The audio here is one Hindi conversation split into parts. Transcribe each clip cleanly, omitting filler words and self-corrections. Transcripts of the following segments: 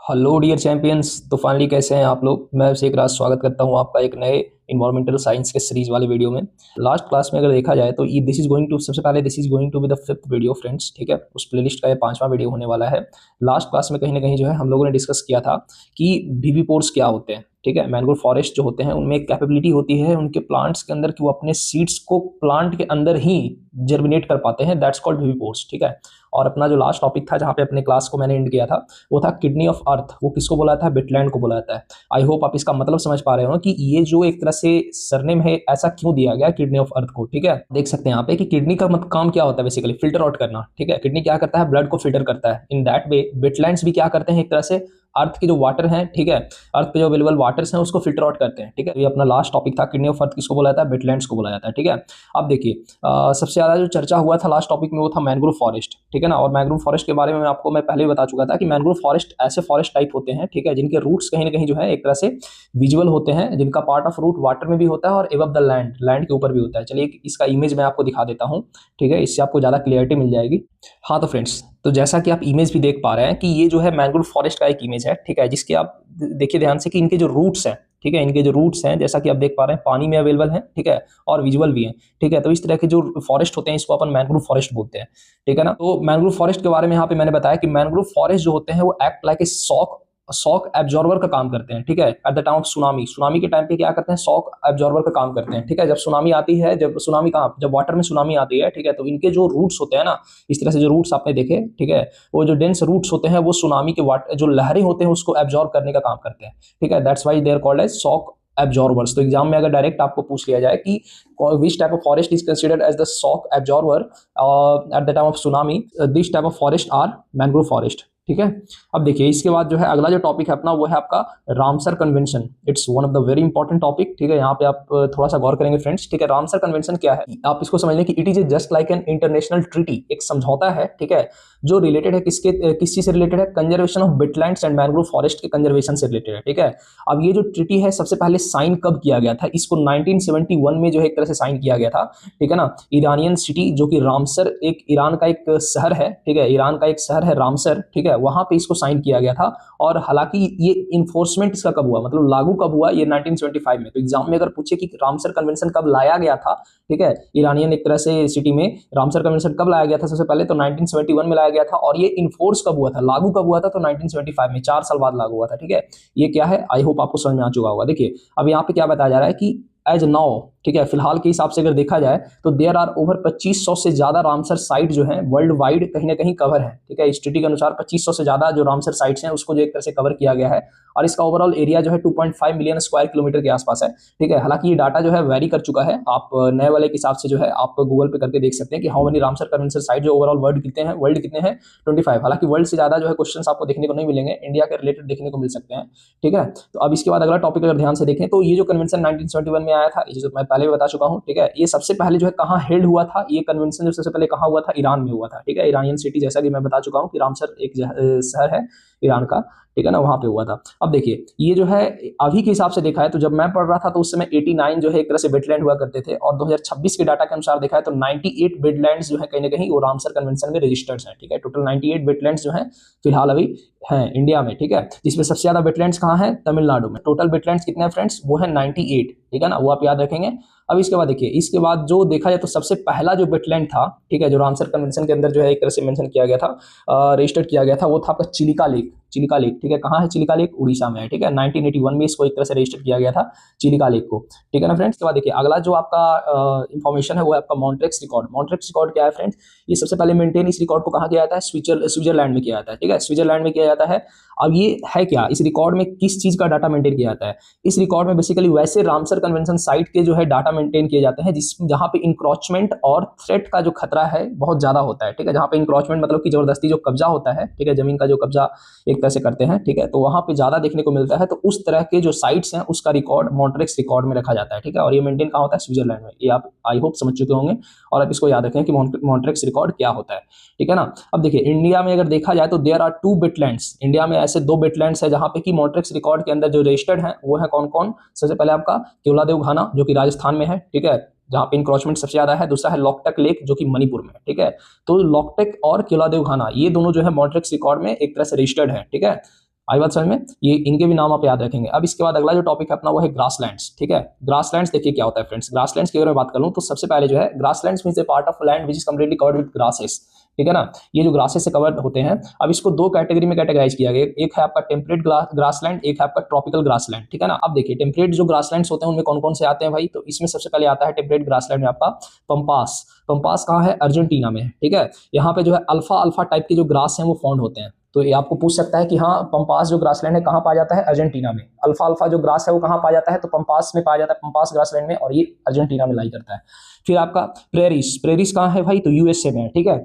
Hello dear champions. तो फाइनली कैसे हैं आप लोग। मैं शेख राज स्वागत करता हूं आपका एक नए इन्वायरमेंटल साइंस के सीरीज वाले वीडियो में। लास्ट क्लास में अगर देखा जाए तो ये दिस इज गोइंग टू सबसे पहले this is going to be the fifth video friends, ठीक है। उस प्लेलिस्ट का ये पांचवा वीडियो होने वाला है। लास्ट क्लास में कहीं ना कहीं जो है हम लोगों ने डिस्कस किया था कि वीवीपोर्स क्या होते हैं, ठीक है। मैंग्रोव फॉरेस्ट जो होते हैं उनमें एक कैपेबिलिटी होती है उनके प्लांट्स के अंदर कि वो अपने सीड्स को प्लांट के अंदर ही जर्मिनेट कर पाते हैं, दैट्स कॉल्ड वीवीपोर्स, ठीक है। और अपना जो लास्ट टॉपिक था जहाँ पे अपने क्लास को मैंने एंड किया था वो था किडनी ऑफ अर्थ। वो किसको बोला था? बिटलैंड को बोला जाता है। आई होप आप इसका मतलब समझ पा रहे हो कि ये जो एक तरह से सरनेम है ऐसा क्यों दिया गया किडनी ऑफ अर्थ को, ठीक है। देख सकते हैं यहाँ पे कि किडनी का काम क्या होता है, बेसिकली फिल्टर आउट करना, ठीक है। किडनी क्या करता है? ब्लड को फिल्टर करता है। इन दैट वे बिटलैंड्स भी क्या करते हैं, एक तरह से अर्थ के जो वाटर हैं, ठीक है, अर्थ पे जो अवेलेबल वाटर्स हैं उसको फिल्टर आउट करते हैं, ठीक है। ये अपना लास्ट टॉपिक था किडनी ऑफ अर्थ किसको बोला जाता है? बिटलैंड्स को बोला जाता है, ठीक है। अब देखिए सबसे ज्यादा जो चर्चा हुआ था लास्ट टॉपिक में वो था मैंग्रोव फॉरेस्ट, ठीक है ना। और मैंग्रोव फॉरेस्ट के बारे में आपको मैं पहले ही बता चुका था कि मैंग्रोव फॉरेस्ट ऐसे फॉरेस्ट टाइप होते हैं, ठीक है, जिनके रूट्स कहीं ना कहीं जो है एक तरह से विजुअल होते हैं, जिनका पार्ट ऑफ रूट वाटर में भी होता है और एबव द लैंड, लैंड के ऊपर भी होता है। चलिए इसका इमेज मैं आपको दिखा देता हूँ, ठीक है, इससे आपको ज्यादा क्लियरिटी मिल जाएगी। हाँ तो फ्रेंड्स, तो जैसा कि आप इमेज भी देख पा रहे हैं कि ये जो है मैंग्रोव फॉरेस्ट का एक इमेज है, ठीक है, जिसके आप देखिए ध्यान से कि इनके जो रूट्स हैं, ठीक है, इनके जो रूट्स हैं जैसा कि आप देख पा रहे हैं पानी में अवेलेबल हैं, ठीक है, और विजुअल भी हैं, ठीक है। तो इस तरह के जो फॉरेस्ट होते हैं इसको अपन मैंग्रोव फॉरेस्ट बोलते हैं, ठीक है ना। तो मैंग्रोव फॉरेस्ट के बारे में यहाँ पे मैंने बताया कि मैंग्रोव फॉरेस्ट जो होते हैं वो act like a shock absorber का काम करते हैं, ठीक है। Eight the time of tsunami, tsunami के टाइम पे क्या करते हैं? शॉक एब्जॉर्बर का काम करते हैं, ठीक है। जब सुनामी आती है, जब सुनामी कहाँ, जब वाटर में सुनामी आती है, ठीक है, तो इनके जो रूट्स होते हैं ना, इस तरह से जो रूट्स आपने देखे, ठीक है, वो जो डेंस रूट्स होते हैं वो सुनामी के वाटर जो लहरें होते हैं उसको एब्जॉर्ब करने का काम करते हैं, ठीक है। That's why they are called as shock absorbers. तो एग्जाम में अगर डायरेक्ट आपको पूछ लिया जाए कि which type of forest is considered as the shock absorber at the time of tsunami, this type of forest are mangrove forest, ठीक है। अब देखिए इसके बाद जो है अगला जो टॉपिक है अपना वो है आपका Ramsar convention. It's one of the very important topic, ठीक है। यहाँ पे आप थोड़ा सा गौर करेंगे फ्रेंड्स, ठीक है। रामसर कन्वेंशन क्या है आप इसको समझ लें कि it is just like an international treaty, एक समझौता है, ठीक है, जो रिलेटेड है किस चीज से रिलेटेड है? Conservation of wetlands and mangrove forest के कंजर्वेशन से रिलेटेड है, ठीक है। अब ये जो ट्रीटी है सबसे पहले साइन कब किया गया था? इसको 1971 में जो है एक तरह से साइन किया गया था, ठीक है ना। ईरानियन सिटी जो कि रामसर एक ईरान का एक शहर है, ठीक है, ईरान का एक शहर है रामसर, ठीक है, वहां पे इसको साइन किया गया था। और हालांकि ये इन्फोर्समेंट इसका कब हुआ, मतलब लागू कब हुआ? ये 1975 में। तो एग्जाम में अगर पूछे कि रामसर कन्वेंशन कब लाया गया था, ठीक है, ईरानियन एक तरह से सिटी में रामसर कन्वेंशन कब लाया गया था? सबसे पहले तो 1971 में लाया गया था। और ये इन्फोर्स कब हुआ था, लागू कब हुआ था? तो 1975 में, 4 साल बाद लागू हुआ था, ठीक है। ये क्या है? आई होप आपको समझ में आ चुका होगा। देखिए अब यहाँ पे क्या बताया जा रहा है कि एज नाउ, ठीक है, फिलहाल के हिसाब से अगर देखा जाए तो देयर आर ओवर 2500 से ज्यादा रामसर साइट जो है वर्ल्ड वाइड कहीं ना कहीं कवर है, ठीक है। इस ट्रीटी के अनुसार 2500 से ज्यादा जो रामसर साइट्स हैं उसको जो एक तरह से कवर किया गया है। और इसका ओवरऑल एरिया जो है 2.5 मिलियन स्क्वायर किलोमीटर के आसपास है, ठीक है। हालांकि ये डाटा जो है वेरी कर चुका है, आप नए वाले के हिसाब से जो है आप गूगल पे करके देख सकते हैं कि how many Ramsar convention site जो ओवरऑल वर्ल्ड कितने हैं? 25। हालांकि वर्ल्ड से ज्यादा जो है क्वेश्चन आपको देखने को नहीं मिलेंगे, इंडिया के रिलेटेड देखने को मिल सकते हैं, ठीक है। तो अब इसके बाद अगला टॉपिक अगर ध्यान से देखें तो ये जो कन्वेंशन 1971 में आया था, ये जो मैं पहले भी बता चुका हूं, ठीक है, ये सबसे पहले जो है कहां हेल्ड हुआ था? ये कन्वेंशन जो सबसे पहले कहां हुआ था? ईरान में हुआ था, ठीक है। ईरानियन सिटी जैसा कि मैं बता चुका हूं कि रामसर एक शहर है ईरान का, ठीक है ना, वहां पे हुआ था। अब देखिए ये जो है अभी के हिसाब से देखा है तो जब मैं पढ़ रहा था तो उस समय 89 जो है एक तरह से वेटलैंड हुआ करते थे, और 2026 के डाटा के अनुसार देखा है तो 98 वेटलैंड्स जो है कहीं ना कहीं वो रामसर कन्वेंशन में रजिस्टर्ड हैं, ठीक है। टोटल 98 वेटलैंड्स जो है फिलहाल अभी हैं इंडिया में, ठीक है, जिसमें सबसे ज्यादा वेटलैंड्स कहाँ है? तमिलनाडु में। टोटल वेटलैंड्स कितने हैं फ्रेंड्स? वो है 98, ठीक है ना, वो आप याद रखेंगे। अब इसके बाद देखिए इसके बाद जो देखा जाए तो सबसे पहला जो वेटलैंड था, ठीक है, जो रामसर कन्वेंशन के अंदर जो है एक तरह से मेंशन किया गया था, रजिस्टर्ड किया गया था, वो था आपका चिलिका लेक। चिलिका लेक, ठीक है, कहाँ है चिलिका लेक? उड़ीसा में है, ठीक है। 1981 में इसको एक तरह से रजिस्टर किया गया था चिलिका लेक को, ठीक है ना फ्रेंड्स। के बाद देखिए अगला जो आपका इंफॉर्मेशन है वो है आपका मॉन्ट्रेक्स रिकॉर्ड। मॉन्ट्रेक्स रिकॉर्ड क्या है फ्रेंड्स? ये सबसे पहले मेंटेन इस रिकॉर्ड को कहाँ किया जाता है? स्विट्जरलैंड में किया जाता है, ठीक है, स्विट्जरलैंड में किया जाता है। अब ये है क्या, इस रिकॉर्ड में किस चीज का डाटा मेंटेन किया जाता है? इस रिकॉर्ड में बेसिकली वैसे रामसर कन्वेंशन साइट के जो है डाटा मेंटेन किए जाते हैं जिस जहां पे इंक्रोचमेंट और थ्रेट का जो खतरा है बहुत ज्यादा होता है, ठीक है। जहां पे इंक्रोचमेंट मतलब कि जबरदस्ती जो कब्जा होता है, ठीक है, जमीन का जो कब्जा एक तरह से करते हैं, ठीक है, तो वहां पे ज्यादा देखने को मिलता है। तो उस तरह के जो साइट्स हैं उसका रिकॉर्ड मॉन्ट्रेक्स रिकॉर्ड में रखा जाता है, ठीक है। और ये मेंटेन कहाँ होता है? स्विट्जरलैंड में। ये आप आई होप समझ चुके होंगे और आप इसको याद रखें कि मॉन्ट्रेक्स रिकॉर्ड क्या होता है, ठीक है ना। अब देखिए इंडिया में अगर देखा जाए तो देयर आर 2 वेटलैंड्स। इंडिया में ऐसे 2 वेटलैंड्स है जहां पे कि मॉन्ट्रेक्स रिकॉर्ड के अंदर जो रजिस्टर्ड है वो है कौन कौन? सबसे पहले आपका केवलादेव घाना जो कि राजस्थान में है, ठीक है, जहां पे इंक्रोचमेंट सबसे ज्यादा है। दूसरा है लोकटक लेक जो कि मणिपुर में है, ठीक है। तो लोकटक और केवलादेव घाना ये दोनों जो है मॉन्ट्रेक्स रिकॉर्ड में एक तरह से रजिस्टर्ड है, ठीक है। आई बात समझ में, ये इनके भी नाम आप याद रखेंगे। अब इसके बाद अगला जो टॉपिक है अपना वो है ग्रासलैंड्स, ठीक है। ग्रासलैंड्स देखिए क्या होता है फ्रेंड्स, ग्रासलैंड्स की अगर मैं बात करूं तो सबसे पहले जो है grasslands means A part of land which is completely covered with grasses, ठीक है ना। ये जो ग्रासेस से कवर्ड होते हैं, अब इसको दो कैटेगरी में कैटेगराइज किया गया, एक है आपका टेम्परेट ग्रासलैंड, एक है आपका ट्रॉपिकल ग्रासलैंड, ठीक है ना। अब देखिए टेम्परेट जो ग्रासलैंड्स होते हैं उनमें कौन कौन से आते हैं भाई, तो इसमें सबसे पहले आता है टेम्परेट ग्रासलैंड में आपका पंपास। पंपास कहाँ है, अर्जेंटीना में है, ठीक है। यहाँ पे जो है अल्फा अल्फा टाइप के जो ग्रास हैं वो फाउंड होते हैं। तो ये आपको पूछ सकता है कि हाँ पंपास जो ग्रासलैंड है कहाँ पाया जाता है, अर्जेंटीना में। अल्फा अल्फा जो ग्रास है वो कहाँ पाया जाता है, तो पंपास में पाया जाता है, पंपास ग्रासलैंड में, और ये अर्जेंटीना में लाई करता है। फिर आपका प्रेरिस, प्रेरिस कहाँ है भाई, तो यूएसए में है, ठीक है।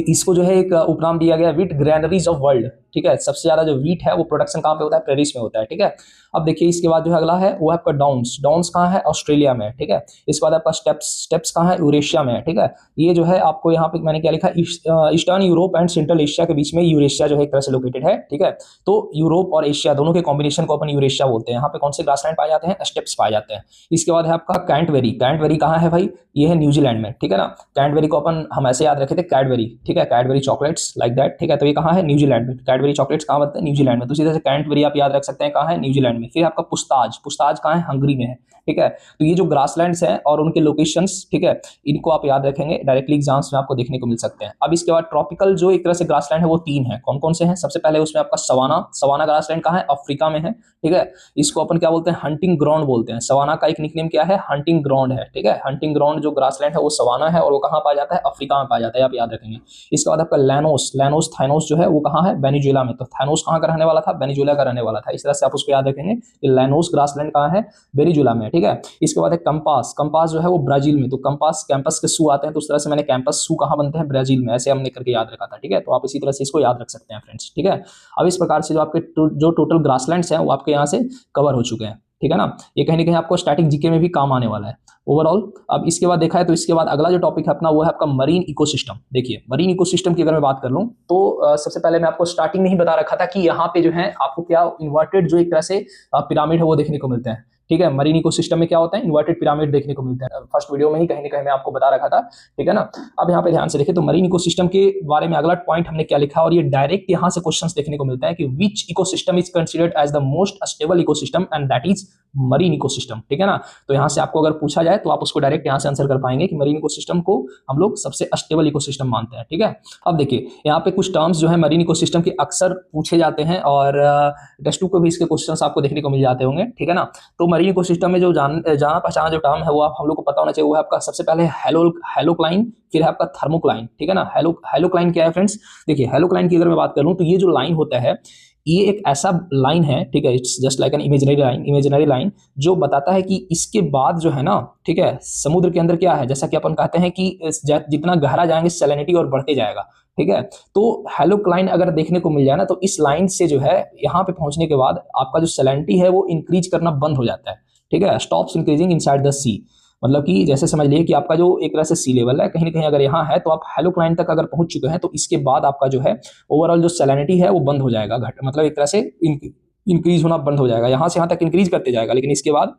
इसको जो है एक उपनाम दिया गया व्हीट ग्रैनरीज ऑफ वर्ल्ड, ठीक है। सबसे ज्यादा जो व्हीट है वो प्रोडक्शन कहाँ पे होता है, प्रेरिस में होता है, ठीक है। अब देखिए इसके बाद जो है अगला है वो है आपका डाउन्स, डाउन्स कहाँ है, ऑस्ट्रेलिया में, ठीक है। इसके बाद आपका स्टेप्स, स्टेप्स कहाँ है, यूरेशिया में है, ठीक है। ये जो है आपको यहाँ पे मैंने क्या लिखा, eastern Europe and central Asia के बीच में यूरेशिया जो है एक तरह से लोकेटेड है, ठीक है। तो यूरोप और एशिया दोनों के कॉम्बिनेशन को अपन यूरेशिया बोलते हैं। यहाँ पे कौन से ग्रासलैंड पाए जाते हैं, स्टेप्स पाए जाते हैं। इसके बाद है आपका कैंटबेरी, कैंटबेरी कहाँ है भाई, ये है न्यूजीलैंड में, ठीक है ना। कैंटबेरी को अपन हम ऐसे याद रखे थे कैडबेरी, ठीक है, कैडबेरी चॉकलेट्स लाइक दैट, ठीक है। तो ये कहाँ है, न्यूजीलैंड में। कैडबेरी चॉकलेट्स कहाँ बनते हैं, न्यूजीलैंड में। तो इसी तरह से कैंटबेरी आप याद रख सकते हैं कहाँ है, न्यूजीलैंड में। फिर आपका पुस्ताज, पुस्ताज कहाँ है, हंगरी में है, ठीक है। तो ये जो ग्रासलैंड्स हैं और उनके लोकेशंस, ठीक है, इनको आप याद रखेंगे, डायरेक्टली एग्जाम्स में आपको देखने को मिल सकते हैं। अब इसके बाद ट्रॉपिकल जो एक तरह से ग्रासलैंड है वो तीन है, कौन कौन से हैं, सबसे पहले उसमें आपका सवाना, सवाना ग्रासलैंड कहाँ है, अफ्रीका में है, ठीक है। इसको अपन क्या बोलते हैं, हंटिंग ग्राउंड बोलते हैं। सवाना का एक निकनेम क्या है, हंटिंग ग्राउंड है, ठीक है। हंटिंग ग्राउंड जो ग्रासलैंड है वो सवाना है और वो कहाँ पाया जाता है, अफ्रीका में पाया जाता है, आप याद रखेंगे। इसके बाद आपका लैनोस, लैनोस थाइनोस जो है वो कहाँ है, वेनेजुएला में। तो थाइनोस कहाँ का रहने वाला था, वेनेजुएला का रहने वाला था। इस तरह से आप उसको याद रखेंगे कि लैनोस ग्रासलैंड कहाँ है, वेनेजुएला में, ठीक है। इसके बाद है कंपास, कंपास जो है वो ब्राजील में। तो कंपास, कैंपस के सू आते हैं, तो उस तरह से मैंने कैंपस सू कहाँ बनते हैं, ब्राजील में, ऐसे हमने करके याद रखा था, ठीक है। तो आप इसी तरह से इसको याद रख सकते हैं फ्रेंड्स, ठीक है। अब इस प्रकार से जो आपके जो टोटल ग्रासलैंड्स हैं वो आपके यहाँ से कवर हो चुके हैं, ठीक है ना। ये कहीं ना कहीं आपको स्टैटिक जीके में भी काम आने वाला है ओवरऑल। अब इसके बाद देखा है तो इसके बाद अगला जो टॉपिक है अपना वो है आपका मरीन इकोसिस्टम। देखिए मरीन इकोसिस्टम की अगर मैं बात कर लूं तो सबसे पहले मैं आपको स्टार्टिंग में ही बता रखा था कि यहाँ पे जो है आपको क्या इन्वर्टेड जो एक तरह से पिरामिड है वो देखने को मिलते हैं, ठीक है। मरीन इकोसिस्टम में क्या होता है, इन्वर्टेड पिरामिड देखने को मिलते हैं। फर्स्ट वीडियो में ही कहीं ना कहीं मैं आपको बता रखा था, ठीक है ना। अब यहाँ पे ध्यान से देखिए तो मरीन इकोसिस्टम के बारे में अगला पॉइंट हमने क्या लिखा, और ये डायरेक्ट यहाँ से क्वेश्चंस देखने को मिलता है कि which ecosystem is considered as the most stable ecosystem and that is marine ecosystem, ठीक है ना। तो यहाँ से आपको अगर पूछा जाए तो आप उसको डायरेक्ट यहाँ से आंसर कर पाएंगे कि मरीन इकोसिस्टम को हम लोग सबसे स्टेबल इकोसिस्टम मानते हैं, ठीक है। अब देखिए यहाँ पे कुछ टर्म्स जो है मरीन इकोसिस्टम के अक्सर पूछे जाते हैं और टेस्ट 2 को भी इसके क्वेश्चंस आपको देखने को मिल जाते होंगे, ठीक है ना। तो मरीन इकोसिस्टम में जो जाना पहचाना जो टर्म है वो आप हम लोग को पता होना चाहिए, वो है आपका सबसे पहले हेलोक्लाइन, फिर है आपका थर्मोक्लाइन, ठीक है ना। हेलोक्लाइन क्या है फ्रेंड्स, देखिए हेलोक्लाइन की अगर मैं बात करूं तो ये जो लाइन होता है ये एक ऐसा लाइन है, ठीक है, it's just like an imaginary line जो बताता है कि इसके बाद जो है ना, ठीक है, समुद्र के अंदर क्या है, जैसा कि अपन कहते हैं कि जितना गहरा जाएंगे सैलिनिटी और बढ़ते जाएगा, ठीक है। तो हेलोक्लाइन अगर देखने को मिल जाए ना तो इस लाइन से जो है यहाँ पे पहुंचने के बाद आपका जो सैलिनिटी है वो इंक्रीज करना बंद हो जाता है, ठीक है, स्टॉप्स इंक्रीजिंग इनसाइड द सी। मतलब कि जैसे समझ लीजिए कि आपका जो एक तरह से सी लेवल है कहीं ना कहीं अगर यहाँ है तो आप हेलोक्लाइन तक अगर पहुंच चुके हैं तो इसके बाद आपका जो है ओवरऑल जो सैलिनिटी है वो बंद हो जाएगा, घट मतलब एक तरह से इंक्रीज होना बंद हो जाएगा। यहाँ से यहाँ तक इंक्रीज करते जाएगा लेकिन इसके बाद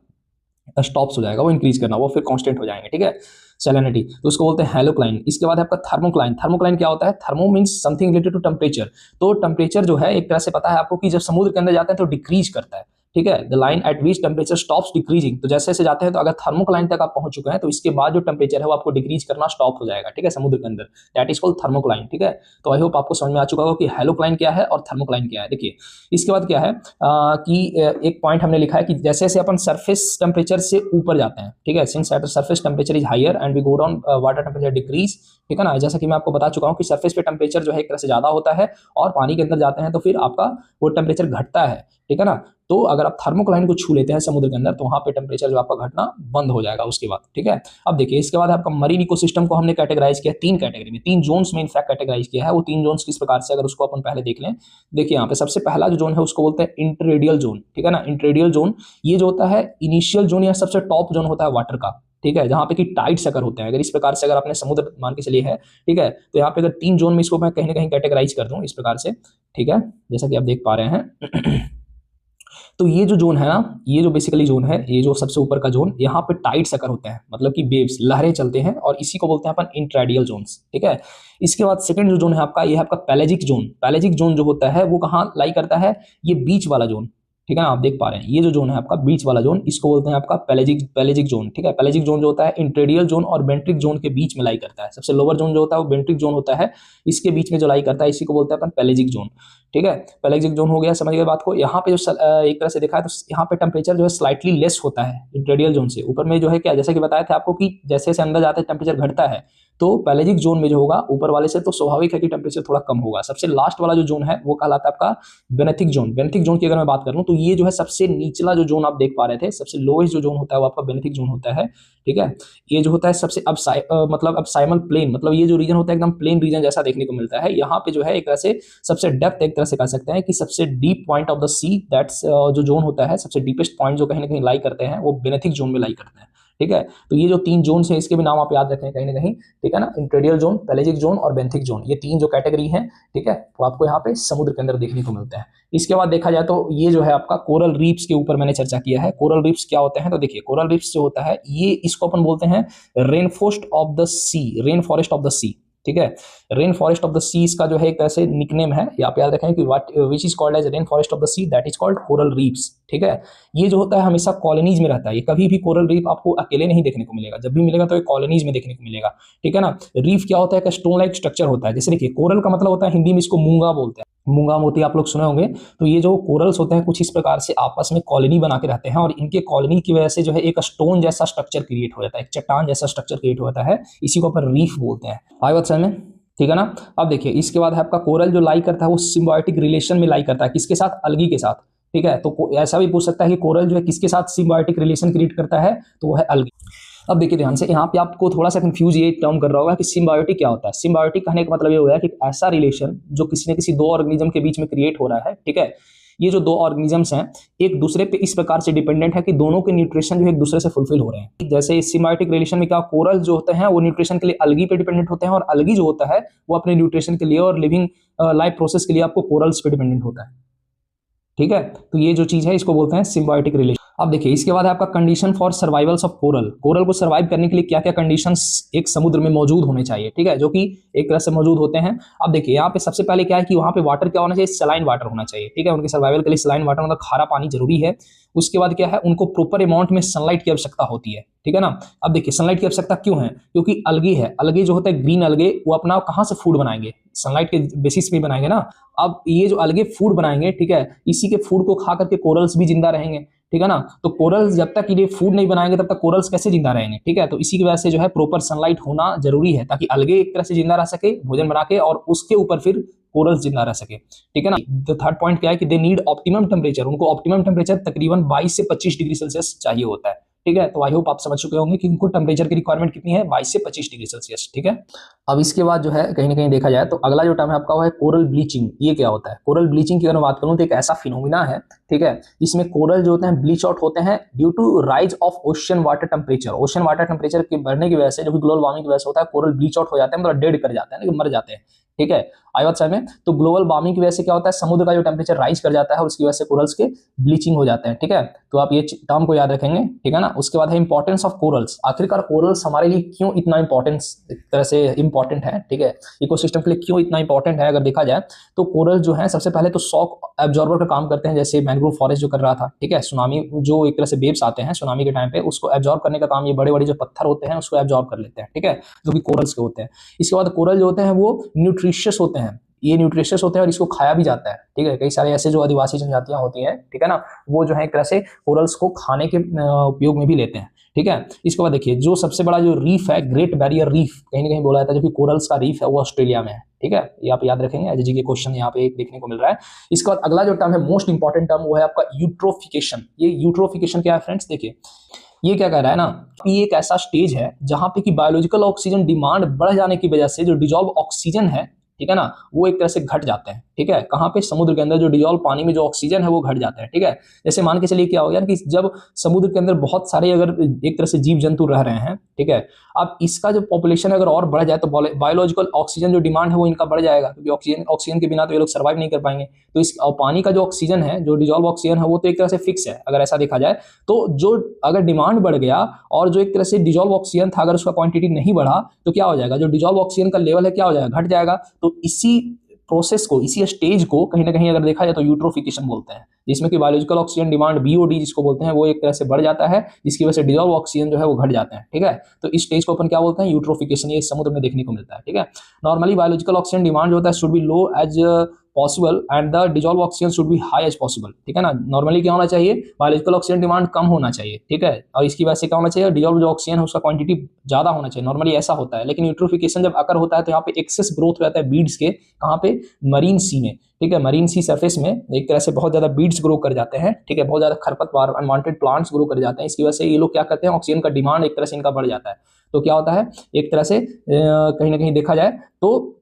स्टॉप्स हो जाएगा वो इंक्रीज करना, वो फिर कांस्टेंट हो जाएंगे, ठीक है, सैलिनिटी। तो उसको बोलते हैं हेलोक्लाइन। इसके बाद आपका थर्मोक्लाइन। थर्मोक्लाइन क्या होता है, thermo means something related to temperature. तो टेम्परेचर जो है एक तरह से पता है आपको कि जब समुद्र के अंदर जाते हैं तो डिक्रीज करता है, ठीक है, the line at which temperature stops decreasing. तो जैसे जैसे जाते हैं तो अगर थर्मोक्लाइन तक आप पहुंच चुके हैं तो इसके बाद जो टेम्परेचर है वो आपको डिक्रीज करना स्टॉप हो जाएगा, ठीक है, समुद्र के अंदर, दैट इज कॉल्ड थर्मोक्लाइन, ठीक है। तो आई होप आपको समझ में आ चुका होगा कि हेलोक्लाइन क्या है और थर्मोक्लाइन क्या है। देखिए इसके बाद क्या है कि एक पॉइंट हमने लिखा है कि जैसे जैसे अपन सरफेस टेम्परेचर से ऊपर जाते हैं, ठीक है, since surface temperature is higher and we go down water temperature decrease, ठीक है ना। जैसा कि मैं आपको बता चुका हूं कि सरफेस पे टेम्परेचर जो है एक तरह से ज्यादा होता है और पानी के अंदर जाते हैं तो फिर आपका वो टेम्परेचर घटता है, ठीक है ना। तो अगर आप थर्मोक्लाइन को छू लेते हैं समुद्र के अंदर तो वहां पे टेम्परेचर जो आपका घटना बंद हो जाएगा उसके बाद, ठीक है। अब देखिए इसके बाद आपका मरीन इकोसिस्टम को हमने कैटेगराइज किया तीन कैटेगरी में, तीन जोन्स में इनफैक्ट कैटेगराइज किया है। वो तीन जोन्स किस प्रकार से, अगर उसको अपन पहले देख लें। देखिए यहाँ पे सबसे पहला जो जोन है उसको बोलते हैं इंटररेडियल जोन, ठीक है ना। इंटररेडियल जोन ये जो होता है इनिशियल जोन या सबसे टॉप जोन होता है वाटर का, ठीक है, जहां पे कि टाइड्स अगर होते हैं, अगर इस प्रकार से अगर आपने समुद्र मान के चलिए है, ठीक है, तो यहाँ पे अगर तीन जोन में इसको मैं कहीं ना कहीं कैटेगराइज कर दूं इस प्रकार से, ठीक है, जैसा कि आप देख पा रहे हैं तो ये जो जोन है ना, ये जो बेसिकली जोन है, ये जो सबसे ऊपर का जोन, यहाँ पे टाइड्स अकर होते हैं, मतलब कि वेव्स, लहरें चलते हैं, और इसी को बोलते हैं अपन इंट्राडियल जोन्स। ठीक है, इसके बाद सेकंड जो जोन है आपका, ये है आपका पैलेजिक जोन। पैलेजिक जोन जो होता है वो कहाँ लाई करता है, ये बीच वाला जोन। ठीक है ना, आप देख पा रहे हैं ये जो जोन है आपका बीच वाला जोन, इसको बोलते हैं आपका पैलेजिक जोन। ठीक है, पैलेजिक जोन जो होता है इंट्रेडियल जोन और बेंट्रिक जोन के बीच में लाई करता है। सबसे लोअर जोन जो होता है वो बेंट्रिक जोन होता है, इसके बीच में जो लाई करता है इसी को बोलते हैं अपन पैलेजिक जोन। ठीक है, पैलेजिक जोन हो गया, समझ गए बात को। यहाँ पे जो एक तरह से देखा है तो यहाँ पे टेम्परेचर जो है स्लाइटली लेस होता है इंट्रेडियल जोन से। ऊपर में जो है क्या, जैसे कि बताया था आपको कि जैसे जैसे अंदर जाते हैं टेम्परेचर घटता है, तो पैलेजिक जोन में जो होगा ऊपर वाले से तो स्वाभाविक है कि टेम्परेचर थोड़ा कम होगा। सबसे लास्ट वाला जो जोन है वो कहलाता है आपका बेनेथिक जोन। बेनेथिक जोन की अगर मैं बात करूं तो ये जो है सबसे निचला जो जोन आप देख पा रहे थे, सबसे लोएस्ट जो जोन होता है वो आपका बेनेथिक जोन होता है। ठीक है, ये जो होता है सबसे मतलब अब साइमल प्लेन, मतलब ये जो रीजन होता है एकदम प्लेन रीजन जैसा देखने को मिलता है। यहाँ पे जो है एक तरह से सबसे डेप्थ, एक तरह से कह सकते हैं कि सबसे deep point of the sea, that's जो जोन होता है सबसे डीपेस्ट पॉइंट जो कहीं ना कहीं लाई करते हैं वो बेनेथिक जोन में लाई करते हैं। ठीक है, तो ये जो तीन जोन है इसके भी नाम आप याद रखें कहीं ना कहीं। ठीक है ना, इंट्रेडियल जोन, पैलेजिक जोन और बेंथिक जोन, ये तीन जो कैटेगरी है, ठीक है, वो आपको यहाँ पे समुद्र के अंदर देखने को मिलता है। इसके बाद देखा जाए तो ये जो है आपका कोरल रीफ्स के ऊपर मैंने चर्चा किया है। कोरल रीफ्स क्या होते हैं, तो देखिए कोरल रीफ्स जो होता है ये, इसको अपन बोलते हैं rainforest of the sea, rain forest of the sea. ठीक है, rain forest of the sea इसका जो है एक तरह से निकनेम है, या आप याद रखें कि what which is called as rain forest of the sea, that is called coral reefs. ठीक है, ये जो होता है हमेशा कॉलोनीज में रहता है, ये कभी भी कोरल रीफ आपको अकेले नहीं देखने को मिलेगा, जब भी मिलेगा तो ये कॉलोनीज में देखने को मिलेगा। ठीक है ना, रीफ क्या होता है, एक स्टोन लाइक स्ट्रक्चर होता है। जैसे देखिए कोरल का मतलब होता है हिंदी में इसको मूंगा बोलते हैं, मूंगा मोती आप लोग सुने होंगे। तो ये जो कोरल्स होते हैं कुछ इस प्रकार से आपस में कॉलोनी बना के रहते हैं, और इनके कॉलोनी की वजह से जो है एक स्टोन जैसा स्ट्रक्चर क्रिएट हो जाता है, एक चट्टान जैसा स्ट्रक्चर क्रिएट हो जाता है, इसी को अपन रीफ बोलते हैं। आई बात समझ में, ठीक है ना। अब देखिए इसके बाद है आपका कोरल जो लाई करता है वो सिम्बायोटिक रिलेशन में लाई करता है, किसके साथ, अलगी के साथ। ठीक है, तो ऐसा भी पूछ सकता है कि कोरल जो है किसके साथ सिम्बायोटिक रिलेशन क्रिएट करता है, तो वो है अलगी। अब देखिए ध्यान से, यहाँ पे आपको थोड़ा सा कंफ्यूज ये टर्म कर रहा होगा कि सिम्बायोटिक क्या होता है। सिम्बायोटिक कहने का मतलब ये हो गया कि ऐसा रिलेशन जो किसी न किसी दो ऑर्गेनिज्म के बीच में क्रिएट हो रहा है। ठीक है, ये जो दो ऑर्गेनिजम्स हैं एक दूसरे पे इस प्रकार से डिपेंडेंट है कि दोनों के न्यूट्रिशन जो है एक दूसरे से फुलफिल हो रहे हैं। जैसे सिम्बायोटिक रिलेशन में क्या, कोरल जो होते हैं वो न्यूट्रिशन के लिए अलगी पे डिपेंडेंट होते हैं, और अलगी जो होता है वो अपने न्यूट्रिशन के लिए और लिविंग लाइफ प्रोसेस के लिए आपको कोरल्स पे डिपेंडेंट होता है। ठीक है, तो ये जो चीज है इसको बोलते हैं सिम्बायोटिक रिलेशन। अब देखिए इसके बाद है आपका condition for survivals of coral. Coral को सर्वाइव करने के लिए क्या क्या कंडीशंस एक समुद्र में मौजूद होने चाहिए, ठीक है, जो कि एक तरह से मौजूद होते हैं। अब देखिए यहाँ पे सबसे पहले क्या है कि वहां पे वाटर क्या होना चाहिए, सलाइन वाटर होना चाहिए। ठीक है, उनके सर्वाइवल के लिए सलाइन वाटर मतलब खारा पानी जरूरी है। उसके बाद क्या है, उनको प्रॉपर अमाउंट में सनलाइट की आवश्यकता होती है। ठीक है ना, अब देखिए सनलाइट की आवश्यकता क्यों है, क्योंकि अलगी है, अलगी जो होता है ग्रीन अलगे, वो अपना कहाँ से फूड बनाएंगे, सनलाइट के बेसिस पे बनाएंगे ना। अब ये जो अलगे फूड बनाएंगे, ठीक है, इसी के फूड को खा करके कोरल्स भी जिंदा रहेंगे। ठीक है ना, तो कोरल्स जब तक ये फूड नहीं बनाएंगे तब तक कोरल्स कैसे जिंदा रहेंगे। ठीक है, तो इसी की वजह से जो है प्रॉपर सनलाइट होना जरूरी है, ताकि अलगे एक तरह से जिंदा रह सके भोजन बना के, और उसके ऊपर फिर कोरल्स जिंदा रह सके। ठीक है ना, तो थर्ड पॉइंट क्या है कि दे नीड ऑप्टिमम टेम्परेचर, उनको ऑप्टिमम टेम्परेचर तकरीबन 22 से 25 डिग्री सेल्सियस चाहिए होता है। ठीक है, तो आई होप आप समझ चुके होंगे कि उनको टेम्परेचर की रिक्वायरमेंट कितनी है, 22 से 25 डिग्री सेल्सियस। ठीक है, अब इसके बाद जो है कहीं ना कहीं देखा जाए तो अगला जो टर्म है आपका वो है कोरल ब्लीचिंग। ये क्या होता है, कोरल ब्लीचिंग की अगर मैं बात करूं तो एक ऐसा फिनोमिना है, ठीक है, जिसमें कोरल जो होते हैं ब्लीच आउट होते हैं due to rise of ocean water temperature. Ocean water temperature के बढ़ने की वजह से, जो कि ग्लोबल वार्मिंग की वजह से होता है, कोरल ब्लीच आउट हो जाते हैं, मतलब डेड कर जाते हैं, मर जाते हैं। ठीक है, आई बात समझ में। तो ग्लोबल वार्मिंग की वजह से क्या होता है, समुद्र का जो टेम्परेचर राइज कर जाता है और उसकी वजह से कोरल्स के ब्लीचिंग हो जाते हैं। ठीक है, तो आप ये टर्म को याद रखेंगे। ठीक है ना, उसके बाद है इंपॉर्टेंस ऑफ कोरल्स। आखिरकार कोरल्स हमारे लिए क्यों इतना इंपॉर्टेंस, एक तरह से इंपॉर्टेंट है, ठीक है, इकोसिस्टम के लिए क्यों इतना इंपॉर्टेंट है अगर देखा जाए तो कोरल जो है सबसे पहले तो शॉक एब्जॉर्बर का काम करते हैं, जैसे मैंग्रोव फॉरेस्ट जो कर रहा था। ठीक है, सुनामी जो एक तरह से वेव्स आते हैं सुनामी के टाइम पे, उसको एब्जॉर्ब करने का काम ये बड़े बड़े जो पत्थर होते हैं उसको एब्जॉर्ब कर लेते हैं। ठीक है, जो कि कोरल्स के होते हैं। इसके बाद कोरल जो होते हैं वो न्यूट्रिशियस होते हैं, ये न्यूट्रिशियस होते हैं और इसको खाया भी जाता है। ठीक है, कई सारे ऐसे जो आदिवासी जनजातियां होती हैं, ठीक है ना, वो जो है एक तरह से कोरल्स को खाने के उपयोग में भी लेते हैं। ठीक है, इसके बाद देखिए जो सबसे बड़ा जो रीफ है, ग्रेट बैरियर रीफ कहीं ना कहीं बोला जाता है, जो कि कोरल्स का रीफ है, वो ऑस्ट्रेलिया में है। ठीक है, ये आप याद रखेंगे, एज जी के क्वेश्चन यहाँ पे देखने को मिल रहा है। इसके बाद अगला जो टर्म है मोस्ट इंपॉर्टेंट टर्म, वो है आपका यूट्रोफिकेशन। ये यूट्रोफिकेशन क्या है फ्रेंड्स, देखिए ये क्या कह रहा है ना, ये एक ऐसा स्टेज है जहां पे कि बायोलॉजिकल ऑक्सीजन डिमांड बढ़ जाने की वजह से जो डिजॉल्व ऑक्सीजन है, ठीक है ना, वो एक तरह से घट जाते हैं। ठीक है, कहाँ पे, समुद्र के अंदर जो डिजॉल्व पानी में जो ऑक्सीजन है वो घट जाता है। ठीक है, जैसे मान के चलिए क्या हो गया कि जब समुद्र के अंदर बहुत सारे अगर एक तरह से जीव जंतु रह रहे हैं, ठीक है, अब इसका जो पॉपुलेशन अगर और बढ़ जाए तो बायोलॉजिकल ऑक्सीजन जो डिमांड है वो इनका बढ़ जाएगा, क्योंकि ऑक्सीजन के बिना तो ये लोग सर्वाइव नहीं कर पाएंगे। तो इस पानी का जो ऑक्सीजन है, जो डिजॉल्व ऑक्सीजन है, वो तो एक तरह से फिक्स है अगर ऐसा देखा जाए। तो जो अगर डिमांड बढ़ गया और जो एक तरह से डिजॉल्व ऑक्सीजन था अगर उसका क्वांटिटी नहीं बढ़ा तो क्या हो जाएगा, जो डिजॉल्व ऑक्सीजन का लेवल है क्या हो जाएगा, घट जाएगा। तो इसी प्रोसेस को, इसी स्टेज को कहीं ना कहीं अगर देखा जाए तो यूट्रोफिकेशन बोलते हैं, जिसमें कि बायोलॉजिकल ऑक्सीजन डिमांड बीओडी जिसको बोलते हैं वो एक तरह से बढ़ जाता है, जिसकी वजह से डिजॉल्व ऑक्सीजन जो है वो घट जाते हैं। ठीक है, तो इस स्टेज को अपन क्या बोलते हैं, यूट्रोफिकेशन। ये समुद्र में देखने को मिलता है। ठीक है, नॉर्मली बायोलॉजिकल ऑक्सीजन डिमांड जो होता है should be low as possible and the dissolve oxygen should be high as possible. ठीक है ना, नॉर्मली क्या होना चाहिए, बायोलॉजिकल ऑक्सीजन डिमांड कम होना चाहिए। ठीक है, और इसकी वजह से क्या होना चाहिए, डिजॉल्व जो ऑक्सीजन है उसका क्वांटिटी ज्यादा होना चाहिए। नॉर्मली ऐसा होता है, लेकिन यूट्रोफिकेशन जब अकर होता है तो यहाँ पे एक्सेस ग्रोथ हो जाता है बीड्स के, कहाँ पे, मरीन सी में। ठीक है, मरीन सी सरफेस में एक तरह से बहुत ज्यादा बीड्स ग्रो कर जाते हैं। ठीक है, बहुत ज्यादा खरपतवार अनवांटेड प्लांट्स ग्रो कर जाते हैं। इसकी वजह से ये लोग क्या करते हैं, ऑक्सीजन का डिमांड एक तरह से इनका बढ़ जाता है। तो क्या होता है, एक तरह से कहीं ना कहीं देखा जाए तो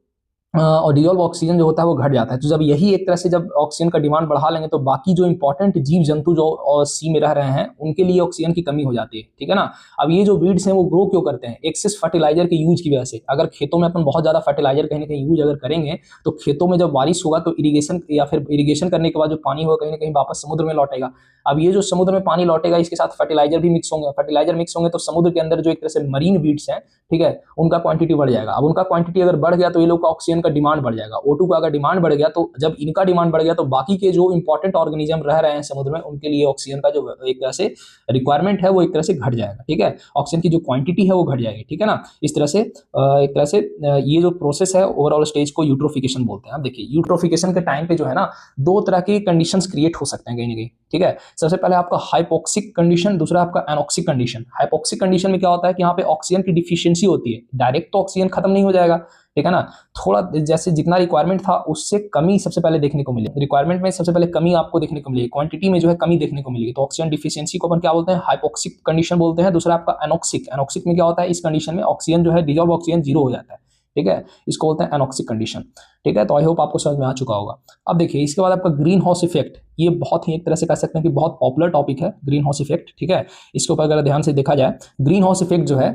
और डिजॉल्व ऑक्सीजन जो होता है वो घट जाता है। तो जब यही एक तरह से जब ऑक्सीजन का डिमांड बढ़ा लेंगे तो बाकी जो इंपॉर्टेंट जीव जंतु जो सी में रह रहे हैं उनके लिए ऑक्सीजन की कमी हो जाती है। ठीक है ना, अब ये जो वीड्स हैं वो ग्रो क्यों करते हैं, एक्सेस फर्टिलाइजर के यूज की वजह से। अगर खेतों में अपन बहुत ज्यादा फर्टिलाइजर कहीं ना कहीं यूज अगर करेंगे तो खेतों में जब बारिश होगा तो इरीगेशन या फिर इरीगेशन करने के बाद जो पानी होगा कहीं ना कहीं वापस समुद्र में लौटेगा। अब ये जो समुद्र में पानी लौटेगा इसके साथ फर्टिलाइजर भी मिक्स होंगे, फर्टिलाइजर मिक्स होंगे तो समुद्र के अंदर जो एक तरह से मरीन वीड्स हैं, ठीक है, उनका क्वांटिटी बढ़ जाएगा। अब उनका क्वांटिटी अगर बढ़ गया तो ये लोग का ऑक्सीजन का डिमांड बढ़ जाएगा। O2 का अगर डिमांड बढ़ गया तो जब इनका डिमांड बढ़ गया तो बाकी के जो इंपॉर्टेंट ऑर्गेनिज्म रह रहे हैं समुद्र में उनके लिए ऑक्सीजन का जो एक तरह से रिक्वायरमेंट है वो एक तरह से घट जाएगा। ठीक है, ऑक्सीजन की जो क्वांटिटी है वो घट जाएगी। ठीक है ना, इस तरह से एक तरह से ये जो प्रोसेस है ओवरऑल स्टेज को यूट्रोफिकेशन बोलते हैं। अब देखिए यूट्रोफिकेशन के टाइम पे जो है ना दो तरह के कंडीशंस क्रिएट हो सकते हैं कहीं ना कहीं। ठीक है, सबसे पहले आपका हाइपोक्सिक कंडीशन, दूसरा आपका एनॉक्सिक कंडीशन। हाइपोक्सिक कंडीशन में क्या होता है कि यहाँ पे ऑक्सीजन की डिफिशियंसी होती है, डायरेक्ट तो ऑक्सीजन खत्म नहीं हो जाएगा। ठीक है ना, थोड़ा जैसे जितना रिक्वायरमेंट था उससे कमी सबसे पहले देखने को मिली, रिक्वायरमेंट में सबसे पहले कमी आपको देखने को मिलेगी, क्वांटिटी में जो है कमी देखने को मिलेगी। तो ऑक्सीजन डिफिशियंसी को अपन क्या बोलते हैं, हाइपोक्सिक कंडीशन बोलते हैं। दूसरा आपका एनॉक्सिक, एनॉक्सिक में क्या होता है, इस कंडीशन में ऑक्सीजन जो है डिजॉल्व ऑक्सीजन जीरो हो जाता है। ठीक है, इसको बोलते हैं एनॉक्सिक कंडीशन। ठीक है, तो आई होप आपको समझ में आ चुका होगा। अब देखिए इसके बाद आपका ग्रीन हाउस इफेक्ट, ये बहुत ही एक तरह से कह सकते हैं कि बहुत पॉपुलर टॉपिक है ग्रीन हाउस इफेक्ट। ठीक है, इसके ऊपर अगर ध्यान से देखा जाए ग्रीन हाउस इफेक्ट जो है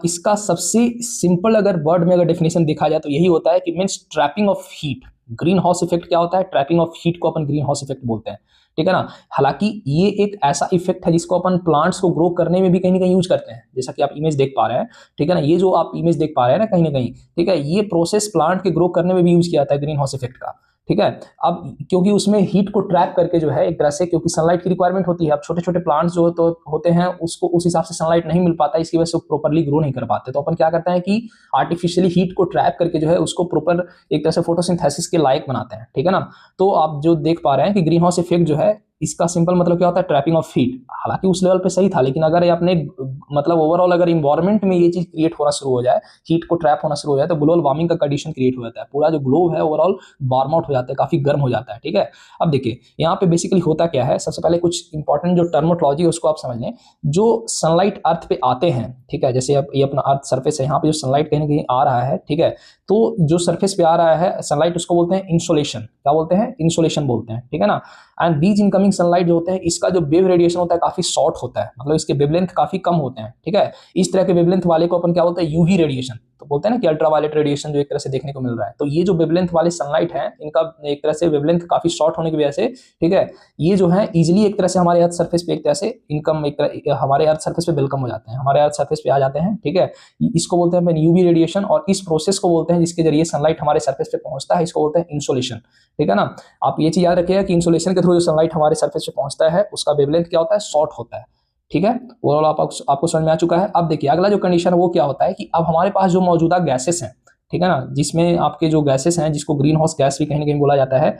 इसका सबसे सिंपल अगर वर्ड में अगर डेफिनेशन देखा जाए तो यही होता है कि means trapping of heat. Green house effect क्या होता है, ट्रैपिंग ऑफ हीट को अपन ग्रीन हाउस इफेक्ट बोलते हैं। ठीक है ना, हालांकि ये एक ऐसा इफेक्ट है जिसको अपन प्लांट्स को ग्रो करने में भी कहीं ना कहीं यूज करते हैं, जैसा कि आप इमेज देख पा रहे हैं। ठीक है ना, ये जो आप इमेज देख पा रहे हैं ना कहीं ना कहीं, ठीक है, ये प्रोसेस प्लांट के ग्रो करने में भी यूज किया जाता है ग्रीन हाउस इफेक्ट का। ठीक है, अब क्योंकि उसमें हीट को ट्रैप करके जो है एक तरह से, क्योंकि सनलाइट की रिक्वायरमेंट होती है, अब छोटे छोटे प्लांट्स जो तो होते हैं उसको उस हिसाब से सनलाइट नहीं मिल पाता, इसकी वजह से प्रॉपर्ली ग्रो नहीं कर पाते। तो अपन क्या करते हैं कि आर्टिफिशियली हीट को ट्रैप करके जो है उसको प्रॉपर एक तरह से फोटोसिंथेसिस के लायक बनाते हैं। ठीक है ना, तो आप जो देख पा रहे हैं कि ग्रीन हाउस इफेक्ट जो है इसका सिंपल मतलब क्या होता है, ट्रैपिंग ऑफ हीट। हालांकि उस लेवल पे सही था, लेकिन अगर ये अपने मतलब ओवरऑल अगर इन्वायरमेंट में ये चीज क्रिएट होना शुरू हो जाए, हीट को ट्रैप होना शुरू हो जाए तो ग्लोबल वार्मिंग का कंडीशन क्रिएट हो जाता है, पूरा जो ग्लोब है ओवरऑल वार्म आउट हो जाता है, काफी गर्म हो जाता है। ठीक है, अब देखिए यहाँ पे बेसिकली होता क्या है, सबसे पहले कुछ इंपॉर्टेंट जो टर्मोलॉजी है उसको आप समझ लें। जो सनलाइट अर्थ पे आते हैं, ठीक है, जैसे अब ये अपना अर्थ सरफेस है, यहाँ पे जो सनलाइट कहीं ना कहीं आ रहा है, ठीक है, तो जो सरफेस पे आ रहा है सनलाइट उसको बोलते हैं इंसोलेशन। क्या बोलते हैं, इंसोलेशन बोलते हैं। ठीक है ना, एंड दीज इनकमिंग सनलाइट जो होते हैं इसका जो वेव रेडिएशन होता है काफी शॉर्ट होता है, मतलब इसके वेवलेंथ काफी कम होते हैं। ठीक है, इस तरह के वेवलेंथ वाले को अपन क्या बोलते हैं, यूवी रेडिएशन। तो बोलते हैं ना कि अल्ट्रावायलेट रेडिएशन जो एक तरह से देखने को मिल रहा है, तो ये जो वेवलेंथ वाले सनलाइट है इनका एक तरह से वेवलेंथ काफी शॉर्ट होने की वजह से, ठीक है, ये जो है इजिली एक तरह से हमारे अर्थ सरफेस पे एक तरह से इनकम एक तरह हमारे अर्थ सरफेस पे वेलकम हो जाते हैं, हमारे अर्थ सरफेस पे आ जाते हैं। ठीक है, इसको बोलते हैं यूवी रेडिएशन, और इस प्रोसेस को बोलते हैं जिसके जरिए सनलाइट हमारे सरफेस पे पहुंचता है, इसको बोलते हैं इंसोलेशन। ठीक है ना, आप ये चीज याद रखिएगा कि इंसोलेशन के थ्रू जो सनलाइट हमारे सरफेस पे पहुंचता है उसका वेवलेंथ क्या होता है, शॉर्ट होता है। ठीक है, ओवरऑल आपको समझ में आ चुका है। अब देखिए अगला जो कंडीशन है वो क्या होता है कि अब हमारे पास जो मौजूदा गैसेस हैं, ठीक है ना, जिसमें आपके जो गैसेस हैं जिसको ग्रीन हाउस गैस भी कहीं ना कहीं बोला जाता है,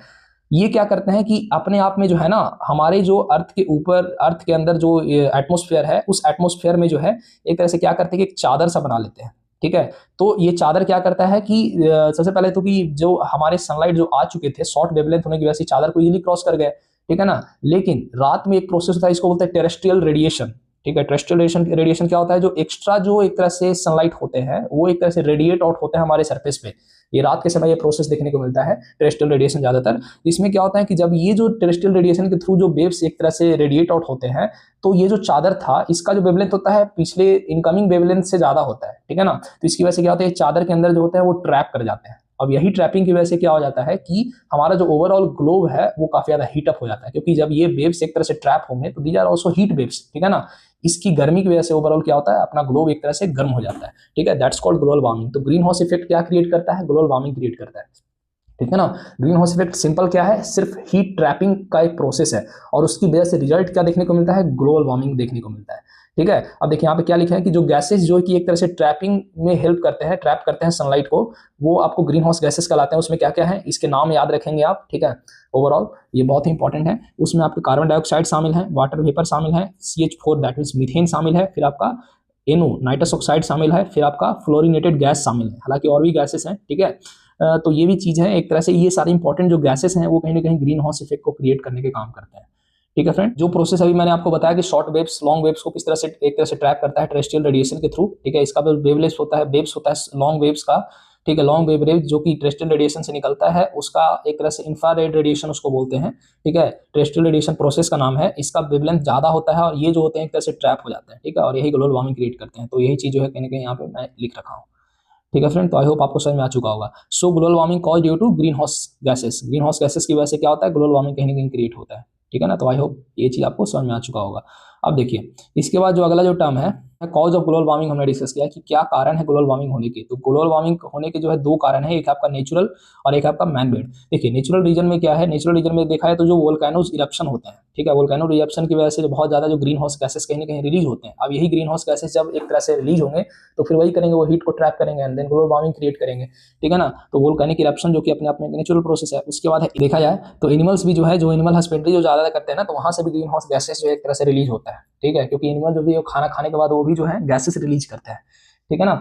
ये क्या करते हैं कि अपने आप में जो है ना हमारे जो अर्थ के ऊपर, अर्थ के अंदर जो एटमोस्फेयर है उस एटमोस्फेयर में जो है एक तरह से क्या करते हैं कि एक चादर सा बना लेते हैं। ठीक है, तो ये चादर क्या करता है कि सबसे पहले तो कि जो हमारे सनलाइट जो आ चुके थे शॉर्ट वेवलेंथ होने की वजह से चादर को इजीली क्रॉस कर गए। ठीक है ना, लेकिन रात में एक प्रोसेस होता है इसको बोलते हैं टेरेस्ट्रियल रेडिएशन। ठीक है। टेरेस्ट्रियल रेडिएशन क्या होता है, जो एक्स्ट्रा जो एक तरह से सनलाइट होते हैं वो एक तरह से रेडिएट आउट होते हैं हमारे सरफेस पे। ये रात के समय ये प्रोसेस देखने को मिलता है, टेरेस्ट्रियल रेडिएशन ज्यादातर। इसमें क्या होता है कि जब ये जो टेरेस्ट्रियल रेडिएशन के थ्रू जो वेव्स एक तरह से रेडिएट आउट होते हैं, तो ये जो चादर था इसका जो वेवलेंथ होता है पिछले इनकमिंग वेवलेंथ से ज्यादा होता है, ठीक है ना। तो इसकी वजह से क्या होता है, चादर के अंदर जो होते हैं वो ट्रैप कर जाते हैं। अब यही ट्रैपिंग की वजह से क्या हो जाता है कि हमारा जो ओवरऑल ग्लोब है वो काफी ज्यादा हीट अप हो जाता है, क्योंकि जब ये वेव्स एक तरह से ट्रैप होंगे तो these are also heat waves, ठीक है ना। इसकी गर्मी की वजह से ओवरऑल क्या होता है, अपना ग्लोब एक तरह से गर्म हो जाता है, ठीक है। That's called global warming. तो ग्रीन हाउस इफेक्ट क्या क्रिएट करता है, ग्लोबल वार्मिंग क्रिएट करता है, ठीक है ना। ग्रीन हाउस इफेक्ट सिंपल क्या है, सिर्फ हीट ट्रैपिंग का एक प्रोसेस है, और उसकी वजह से रिजल्ट क्या देखने को मिलता है, ग्लोबल वार्मिंग देखने को मिलता है, ठीक है। अब देखिए यहाँ पे क्या लिखा है कि जो गैसेस जो कि एक तरह से ट्रैपिंग में हेल्प करते हैं, ट्रैप करते हैं सनलाइट को, वो आपको ग्रीन हाउस गैसेस कहलाते हैं। उसमें क्या क्या है, इसके नाम याद रखेंगे आप, ठीक है। ओवरऑल ये बहुत ही इंपॉर्टेंट है। उसमें आपके कार्बन डाइऑक्साइड शामिल है, वाटर वेपर शामिल है, CH4 दैट मीन्स मीथेन शामिल है, फिर आपका NO नाइट्रस ऑक्साइड शामिल है, फिर आपका फ्लोरिनेटेड गैस शामिल है। हालांकि और भी गैसेस हैं, ठीक है। तो ये भी चीज है एक तरह से, ये सारे इंपॉर्टेंट जो गैसेस हैं वो कहीं ना कहीं ग्रीन हाउस इफेक्ट को क्रिएट करने के काम करते हैं, ठीक है फ्रेंड। जो प्रोसेस अभी मैंने आपको बताया कि शॉर्ट वेव्स लॉन्ग वेव्स को किस तरह से एक तरह से ट्रैप करता है टेरेस्ट्रियल रेडिएशन के थ्रू, ठीक है। इसका वेवलेस होता है, वेव्स होता है लॉन्ग वेव्स का, ठीक है। लॉन्ग वेव जो कि टेरेस्ट्रियल रेडिएशन से निकलता है उसका एक तरह से इंफ्रारेड रेडिएशन उसको बोलते हैं, ठीक है। टेरेस्ट्रियल रेडिएशन प्रोसेस का नाम है। इसका वेवलेंथ ज्यादा होता है और ये जो होते हैं एक तरह से ट्रैप हो जाते हैं, ठीक है, और यही ग्लोबल वार्मिंग क्रिएट करते हैं। तो यही चीज जो है कहीं ना कहीं यहाँ पे मैं लिख रखा हूँ, ठीक है फ्रेंड। तो आई होप आपको समझ में आ चुका होगा। So global warming cause due to greenhouse gases, greenhouse gases की वजह से क्या होता है, ग्लोबल वार्मिंग कहीं ना कहीं क्रिएट होता है, ठीक है ना। तो आई होप ये चीज आपको समझ में आ चुका होगा। अब देखिए इसके बाद जो अगला जो टर्म है कॉज ऑफ ग्लोबल वार्मिंग, हमने डिस्कस किया कि क्या कारण है ग्लोबल वार्मिंग होने के। तो ग्लोबल वार्मिंग होने के जो है दो कारण है, एक आपका नेचुरल और एक आपका मैन मेड। देखिए नेचुरल रीजन में क्या है, नेचुरल रीजन में देखा है तो जो वोल्केनोज इरप्शन होते हैं, ठीक है, वोल्केनो इरप्शन की वजह से जो बहुत ज्यादा जो ग्रीन हाउस गैसेस कहीं ना कहीं रिलीज होते हैं। अब यही ग्रीन हाउस गैसेस जब एक तरह से रिलीज होंगे तो फिर वही करेंगे, वो हीट को ट्रैप करेंगे and then global warming create करेंगे, ठीक है ना। तो वोल्केनिक इरप्शन जो कि अपने आप में नेचुरल प्रोसेस है। उसके बाद देखा जाए तो एनिमल्स भी जो है, जो एनिमल हस्बेंड्री जो ज्यादा करते हैं ना, तो वहां से भी ग्रीन हाउस गैसेस जो एक तरह से रिलीज होता है, ठीक है, क्योंकि एनिमल जो भी खाना खाने के बाद वो भी जो है गैसेस रिलीज करता है, ठीक है ना।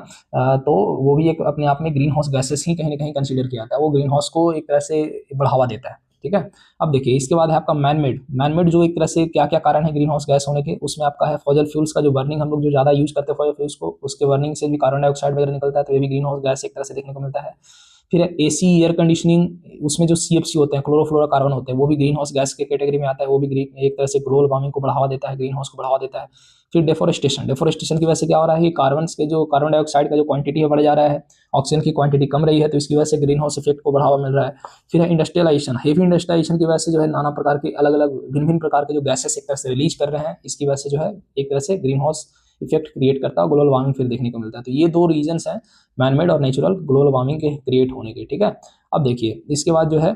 तो वो भी एक अपने आप में ग्रीन हाउस गैसेस ही कहीं ना कहीं कंसीडर किया जाता है, वो ग्रीन हाउस को एक तरह से बढ़ावा देता है, ठीक है। अब देखिए इसके बाद है आपका मैनमेड। मैनमेड जो एक तरह से क्या क्या कारण है ग्रीन हाउस गैस होने के, उसमें आपका है फॉजल फ्यूल्स का जो बर्निंग हम लोग जो ज्यादा यूज करते हैं फॉजल फ्यूल्स को, उसके बर्निंग से भी कार्बन डाइऑक्साइड वगैरह निकलता है, तो ये भी ग्रीन हाउस गैस एक तरह से देखने को मिलता है। फिर AC एयर कंडीशनिंग, उसमें जो CFC होते हैं, क्लोरोफ्लोरोकार्बन होते हैं, वो भी ग्रीन हाउस गैस के कैटेगरी में आता है, वो भी ग्रीन एक तरह से ग्लोबल वार्मिंग को बढ़ावा देता है, ग्रीन हाउस को बढ़ावा देता है। फिर डेफोरेस्टेशन, डेफोरेस्टेशन की वजह से क्या हो रहा है कि कार्बन के जो कार्बन डाइऑक्साइड का जो क्वांटिटी है बढ़ जा रहा है, ऑक्सीजन की क्वांटिटी कम रही है, तो इसकी वजह से ग्रीन हाउस इफेक्ट को बढ़ावा मिल रहा है। फिर है इंडस्ट्रियलाइजेशन, हेवी इंडस्ट्रियलाइजेशन की वजह से जो है नाना प्रकार के अलग अलग भिन्न भिन्न प्रकार के जो गैसेस एक तरह से रिलीज कर रहे हैं, इसकी वजह से जो है एक तरह से ग्रीन हाउस इफेक्ट क्रिएट करता है, ग्लोबल वार्मिंग फिर देखने को मिलता है। तो ये दो रीजंस हैं मैनमेड और नेचुरल ग्लोबल वार्मिंग के क्रिएट होने के, ठीक है। अब देखिए इसके बाद जो है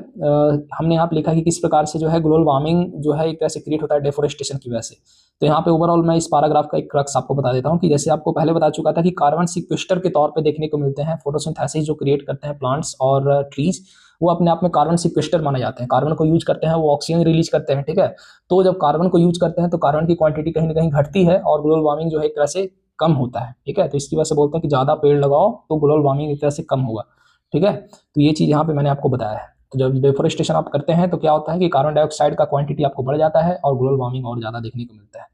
हमने यहाँ पे लिखा कि किस प्रकार से जो है ग्लोबल वार्मिंग जो है एक तरह से क्रिएट होता है डेफोरेस्टेशन की वजह से। तो यहाँ पे ओवरऑल मैं इस पैराग्राफ का एक क्रक्स आपको बता देता हूँ कि जैसे आपको पहले बता चुका था कि कार्बन सिक्वेस्टर के तौर पे देखने को मिलते हैं, फोटोसिंथेसिस जो क्रिएट करते हैं प्लांट्स और ट्रीज, वो अपने आप में कार्बन सिक्वेस्टर माने जाते हैं। कार्बन को यूज करते हैं, वो ऑक्सीजन रिलीज करते हैं, ठीक है। तो जब कार्बन को यूज करते हैं तो कार्बन की क्वांटिटी कहीं ना कहीं घटती है और ग्लोबल वार्मिंग जो है एक तरह से कम होता है, ठीक है। तो इसकी वजह से बोलते हैं कि ज्यादा पेड़ लगाओ तो ग्लोबल वार्मिंग एक तरह से कम होगा, ठीक है। तो ये चीज यहाँ पे मैंने आपको बताया है। तो जब डिफोरेस्टेशन आप करते हैं तो क्या होता है कि कार्बन डाइऑक्साइड का क्वांटिटी आपको बढ़ जाता है और ग्लोबल वार्मिंग और ज्यादा देखने को मिलता है,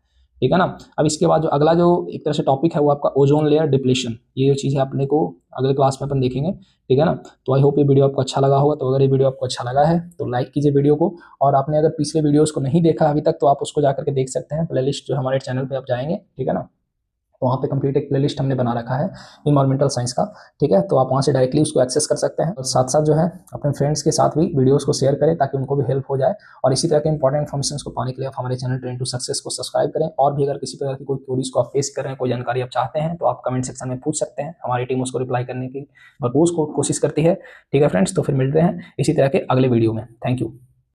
ठीक है ना। अब इसके बाद जो अगला जो एक तरह से टॉपिक है वो आपका ओजोन लेयर डिप्लेशन। ये जो चीज़ है अपने को अगले क्लास में अपन देखेंगे, ठीक है ना। तो आई होप ये वीडियो आपको अच्छा लगा होगा। तो अगर ये वीडियो आपको अच्छा लगा है तो लाइक कीजिए वीडियो को, और आपने अगर पिछले वीडियोस को नहीं देखा अभी तक तो आप उसको जाकर के देख सकते हैं, प्लेलिस्ट जो हमारे चैनल पे आप जाएंगे, ठीक है ना। तो वहाँ पे कंप्लीट एक प्लेलिस्ट हमने बना रखा है इन्वायरमेंटल साइंस का, ठीक है। तो आप वहाँ से डायरेक्टली उसको एक्सेस कर सकते हैं, और साथ साथ जो है अपने फ्रेंड्स के साथ भी वीडियोस को शेयर करें ताकि उनको भी हेल्प हो जाए। और इसी तरह के इंपॉर्टेंट इन्फॉर्मेशन को पाने के लिए आप हमारे चैनल ट्रेन टू सक्सेस को सब्सक्राइब करें। और भी अगर किसी प्रकार की कोई क्वेरीज को आप फेस कर रहे हैं, कोई जानकारी आप चाहते हैं, तो आप कमेंट सेक्शन में पूछ सकते हैं, हमारी टीम उसको रिप्लाई करने की भरपूर कोशिश करती है, ठीक है फ्रेंड्स। तो फिर मिलते हैं इसी तरह के अगले वीडियो में। Thank you.